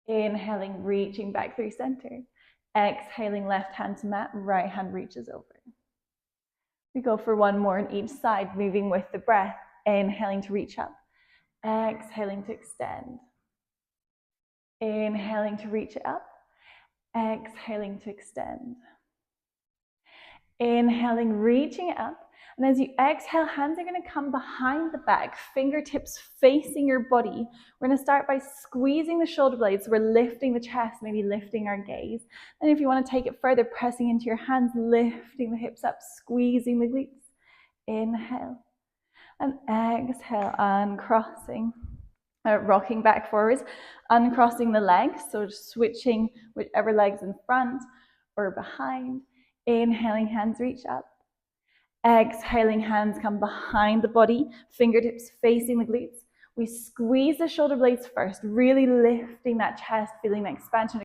Inhaling, reaching back through center. Exhaling, left hand to mat, right hand reaches over. We go for one more on each side, moving with the breath. Inhaling to reach up. Exhaling to extend. Inhaling to reach it up. Exhaling to extend. Inhaling, reaching it up. And as you exhale, hands are going to come behind the back, fingertips facing your body. We're going to start by squeezing the shoulder blades. We're lifting the chest, maybe lifting our gaze. And if you want to take it further, pressing into your hands, lifting the hips up, squeezing the glutes. Inhale. And exhale, uncrossing. Rocking back forwards, uncrossing the legs. So switching whichever leg's in front or behind. Inhaling, hands reach up. Exhaling, hands come behind the body, fingertips facing the glutes. We squeeze the shoulder blades first, really lifting that chest, feeling that expansion